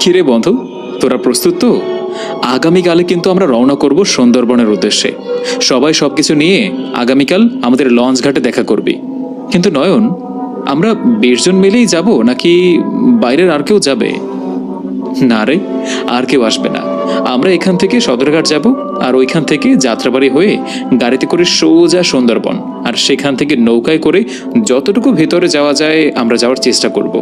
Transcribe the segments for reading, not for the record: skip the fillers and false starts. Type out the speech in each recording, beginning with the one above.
কিরে বন্ধু, তোরা প্রস্তুত তো? আগামীকালে কিন্তু আমরা রওনা করব সুন্দরবনের উদ্দেশ্যে। সবাই সবকিছু নিয়ে আগামীকাল আমাদের লঞ্চ ঘাটে দেখা করবি। কিন্তু নয়ন, আমরা 20 জন মিলেই যাব নাকি বাইরের আর কেউ যাবে? না রে, আর কেউ আসবে না। আমরা এখান থেকে সদরঘাট যাব, আর ওইখান থেকে যাত্রাবাড়ি হয়ে গাড়িতে করে সোজা সুন্দরবন, আর সেখান থেকে নৌকায় করে যতটুকু ভেতরে যাওয়া যায় আমরা যাওয়ার চেষ্টা করব।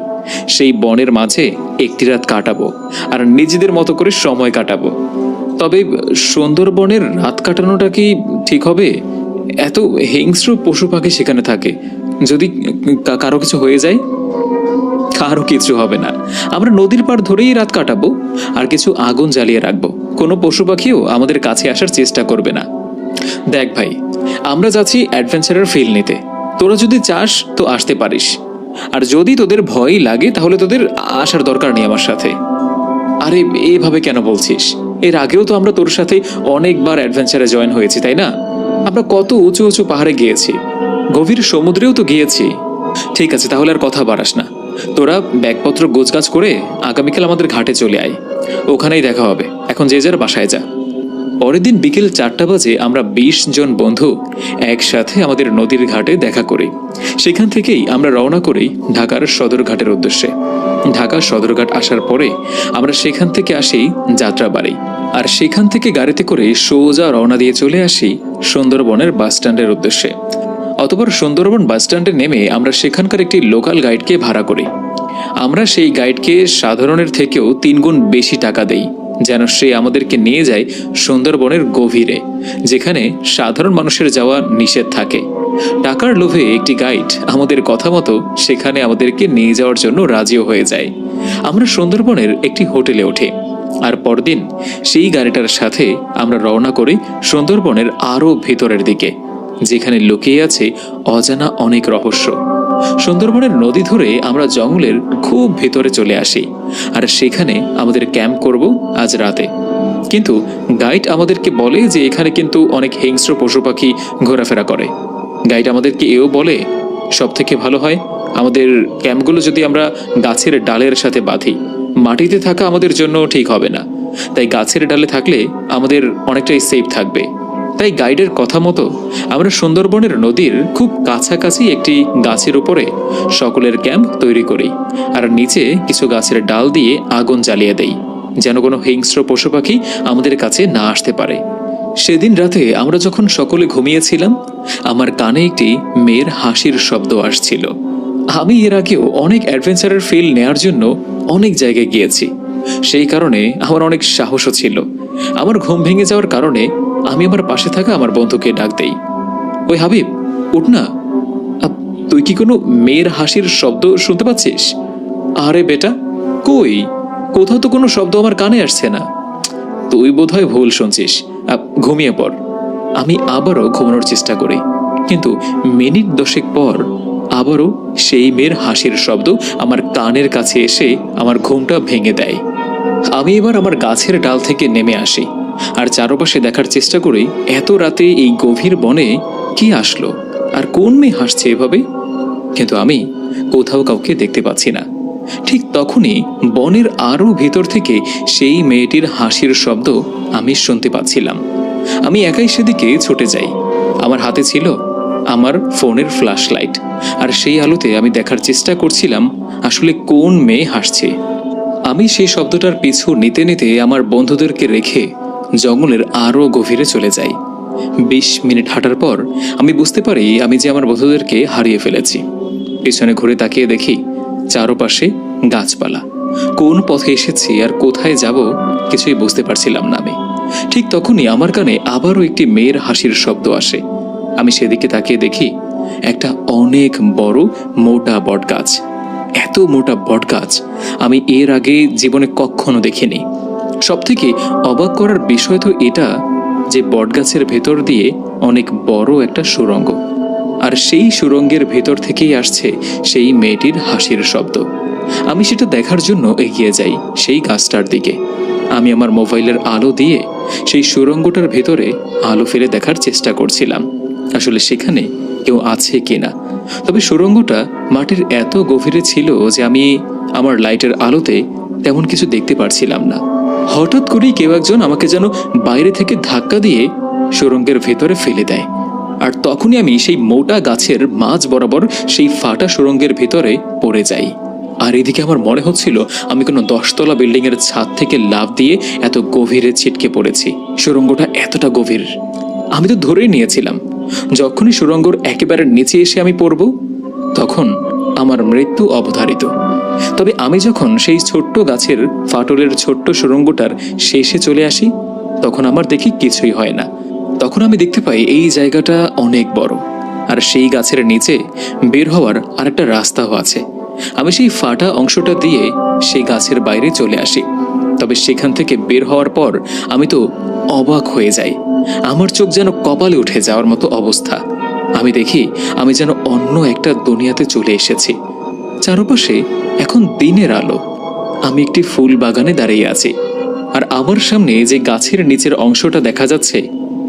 সেই বনের মাঝে একটি রাত কাটাবো আর নিজেদের মতো করে সময় কাটাবো। তবে সুন্দরবনের রাত কাটানোটা কি ঠিক হবে? এত হিংস্র পশু পাখি সেখানে থাকে, যদি কারো কিছু হয়ে যায়? কারো কিছু হবে না। আমরা নদীর পাড় ধরেই রাত কাটাবো আর কিছু আগুন জ্বালিয়ে রাখবো। কোনো পশু পাখিও আমাদের কাছে আসার চেষ্টা করবে না। দেখ ভাই, আমরা যাচ্ছি অ্যাডভেঞ্চারের ফিল নিতে। তোরা যদি চাস তো আসতে পারিস, আর যদি তোদের ভয় লাগে তাহলে তোদের আসার দরকার নেই আমার সাথে। আরে এভাবে কেন বলছিস? এর আগেও তো আমরা তোর সাথে অনেকবার অ্যাডভেঞ্চারে জয়েন হয়েছি, তাই না? আমরা কত উঁচু উঁচু পাহাড়ে গিয়েছি, গভীর সমুদ্রেও তো গিয়েছি। ঠিক আছে, তাহলে আর কথা বাড়াস না। তোরা ব্যাগপত্র গোছগাছ করে আগামীকাল আমাদের ঘাটে চলে আয়, ওখানেই দেখা হবে। এখন যে যার বাসায় যা। পরের দিন বিকেল 4টা বাজে আমরা 20 জন বন্ধু একসাথে আমাদের নদীর ঘাটে দেখা করি। সেখান থেকেই আমরা রওনা করি ঢাকার সদরঘাটের উদ্দেশ্যে। ঢাকা সদরঘাট আসার পরে আমরা সেখান থেকে আসি যাত্রাবাড়ি, আর সেখান থেকে গাড়িতে করে সোজা রওনা দিয়ে চলে আসি সুন্দরবনের বাস স্ট্যান্ডের উদ্দেশ্যে। অতঃপর সুন্দরবন বাস স্ট্যান্ডে নেমে আমরা সেখানকার একটি লোকাল গাইডকে ভাড়া করি। আমরা সেই গাইডকে সাধারণের থেকেও 3 গুণ বেশি টাকা দেই, যেন সে আমাদেরকে নিয়ে যায় সুন্দরবনের গভীরে, যেখানে সাধারণ মানুষের যাওয়া নিষেধ থাকে। টাকার লোভে একটি গাইড আমাদের কথা মতো সেখানে আমাদেরকে নিয়ে যাওয়ার জন্য রাজিও হয়ে যায়। আমরা সুন্দরবনের একটি হোটেলে উঠি, আর পরদিন সেই গাড়িটার সাথে আমরা রওনা করি সুন্দরবনের আরো ভেতরের দিকে, যেখানে লুকিয়ে আছে অজানা অনেক রহস্য। সুন্দরবনের নদী ধরে আমরা জঙ্গলের খুব ভেতরে চলে আসি, আর সেখানে আমাদের ক্যাম্প করব আজ রাতে। কিন্তু গাইড আমাদেরকে বলে যে এখানে কিন্তু অনেক হিংস্র পশু পাখি ঘোরাফেরা করে। গাইড আমাদেরকে এও বলে সব থেকে ভালো হয় আমাদের ক্যাম্পগুলো যদি আমরা গাছের ডালের সাথে বাঁধি। মাটিতে থাকা আমাদের জন্য ঠিক হবে না, তাই গাছের ডালে থাকলে আমাদের অনেকটাই সেফ থাকবে। তাই গাইডের কথা মতো আমরা সুন্দরবনের নদীর খুব কাছাকাছি একটি গাছের উপরে সকলের ক্যাম্প তৈরি করি, আর নিচে কিছু গাছের ডাল দিয়ে আগুন জ্বালিয়ে দেই, যেন কোনো হিংস্র পশু পাখি আমাদের কাছে না আসতে পারে। সেদিন রাতে আমরা যখন সকলে ঘুমিয়েছিলাম, আমার কানে একটি মেয়ের হাসির শব্দ আসছিল। আমি এর আগেও অনেক অ্যাডভেঞ্চারের ফিল নেয়ার জন্য অনেক জায়গায় গিয়েছি, সেই কারণে আমার অনেক সাহসও ছিল। আমার ঘুম ভেঙে যাওয়ার কারণে আমি আমার পাশে থাকা আমার বন্ধুকে ডাক দেই, ওই হাবিব, উঠ না। তুই কি কোনো মেয়ের হাসির শব্দ শুনতে পাচ্ছিস? আরে বেটা, কই, কোথাও তো কোনো শব্দ আমার কানে আসছে না। তুই বোধহয় ভুল শুনছিস, ঘুমিয়ে পড়। আমি আবারও ঘুমানোর চেষ্টা করি, কিন্তু মিনিট 10 পর আবারও সেই মেয়ের হাসির শব্দ আমার কানের কাছে এসে আমার ঘুমটা ভেঙে দেয়। আমি এবার আমার গাছের ডাল থেকে নেমে আসি, আর চারপাশে দেখার চেষ্টা করি এত রাতে এই গভীর বনে কি আসলো, আর কোন মেয়ে হাসছে এভাবে। কিন্তু আমি কোথাও কাউকে দেখতে পাচ্ছি না। ঠিক তখনই বনের আরো ভিতর থেকে সেই মেয়েটির হাসির শব্দ আমি শুনতে পাচ্ছিলাম। আমি একাই সেদিকে ছুটে যাই। আমার হাতে ছিল আমার ফোনের ফ্ল্যাশ লাইট, আর সেই আলোতে আমি দেখার চেষ্টা করছিলাম আসলে কোন মেয়ে হাসছে। আমি সেই শব্দটার পিছু নিতে নিতে আমার বন্ধুদেরকে রেখে জঙ্গলের আরো গভীরে চলে যাই। 20 মিনিট হাঁটার পর আমি বুঝতে পারি আমি যে আমার বন্ধুদেরকে হারিয়ে ফেলেছি। পিছনে ঘুরে তাকিয়ে দেখি চারপাশে গাছপালা। কোন পথে এসেছি আর কোথায় যাব কিছুই বুঝতে পারছিলাম না আমি। ঠিক তখনই আমার কানে আবারও একটি মেয়ের হাসির শব্দ আসে। আমি সেদিকে তাকিয়ে দেখি একটা অনেক বড় মোটা বট গাছ। এত মোটা বট গাছ আমি এর আগে জীবনে কখনো দেখিনি। সব থেকে অবাক করার বিষয় তো এটা যে বটগাছের ভেতর দিয়ে অনেক বড় একটা সুড়ঙ্গ, আর সেই সুড়ঙ্গের ভেতর থেকেই আসছে সেই মেয়েটির হাসির শব্দ। আমি সেটা দেখার জন্য এগিয়ে যাই সেই গাছটার দিকে। আমি আমার মোবাইলের আলো দিয়ে সেই সুড়ঙ্গটার ভেতরে আলো ফেলে দেখার চেষ্টা করছিলাম আসলে সেখানে কেউ আছে কিনা। তবে সুড়ঙ্গটা মাটির এত গভীরে ছিল যে আমি আমার লাইটের আলোতে তেমন কিছু দেখতে পারছিলাম না। হঠাৎ করেই কেউ একজন আমাকে যেন বাইরে থেকে ধাক্কা দিয়ে সুড়ঙ্গের ভেতরে ফেলে দেয়, আর তখনই আমি সেই মোটা গাছের মাঝ বরাবর সেই ফাটা সুড়ঙ্গের ভেতরে পড়ে যাই। আর এদিকে আমার মনে হচ্ছিল আমি কোনো 10তলা বিল্ডিং এর ছাদ থেকে লাফ দিয়ে এত গভীরে ছিটকে পড়েছি। সুড়ঙ্গটা এতটা গভীর আমি তো ধরেই নিয়েছিলাম যখনই সুড়ঙ্গর একেবারে নিচে এসে আমি পড়ব তখন আমার মৃত্যু অবধারিত। তবে আমি যখন সেই ছোট্ট গাছের ফাটলের ছোট্ট সুড়ঙ্গটার শেষে চলে আসি তখন আমার দেখি কিছুই হয় না। তখন আমি দেখতে পাই এই জায়গাটা অনেক বড়, আর সেই গাছের নিচে বের হওয়ার আরেকটা রাস্তাও আছে। আমি সেই ফাটা অংশটা দিয়ে সেই গাছের বাইরে চলে আসি। তবে সেখান থেকে বের হওয়ার পর আমি তো অবাক হয়ে যাই। আমার চোখ যেন কপালে উঠে যাওয়ার মতো অবস্থা। আমি দেখি আমি যেন অন্য একটা দুনিয়াতে চলে এসেছি। চারপাশে এখন দিনের আলো। আমি একটি ফুল বাগানে দাঁড়িয়ে আছি, আর আমার সামনে যে গাছের নিচের অংশটা দেখা যাচ্ছে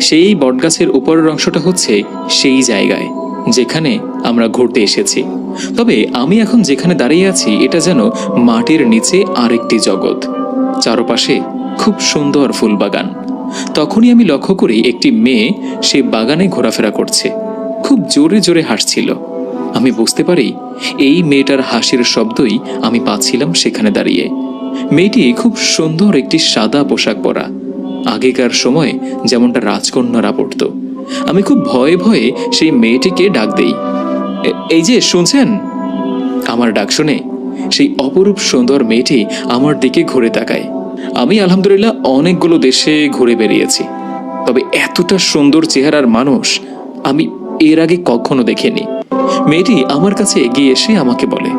সেই বটগাছের উপরের অংশটা হচ্ছে সেই জায়গায় যেখানে আমরা ঘুরতে এসেছি। তবে আমি এখন যেখানে দাঁড়িয়ে আছি এটা যেন মাটির নিচে আরেকটি জগৎ। চারপাশে খুব সুন্দর ফুল বাগান। তখনই আমি লক্ষ্য করি একটি মেয়ে সে বাগানে ঘোরাফেরা করছে, খুব জোরে জোরে হাসছিল। আমি বুঝতে পারি এই মেয়েটার হাসির শব্দই আমি পাচ্ছিলাম সেখানে দাঁড়িয়ে। মেয়েটি খুব সুন্দর একটি সাদা পোশাক পরা, আগেকার সময় যেমনটা রাজকন্যারা পরত। আমি খুব ভয়ে ভয়ে সেই মেয়েটিকে ডাক দেই, এই যে শুনছেন? আমার ডাক শুনে সেই অপরূপ সুন্দর মেয়েটি আমার দিকে ঘুরে তাকায়। আমি আলহামদুলিল্লাহ অনেকগুলো দেশে ঘুরে বেরিয়েছি, তবে এতটা সুন্দর চেহারার মানুষ আমি এর আগে কখনো দেখিনি। মেয়েটি আমার কাছে এগিয়ে এসে আমাকে বলে,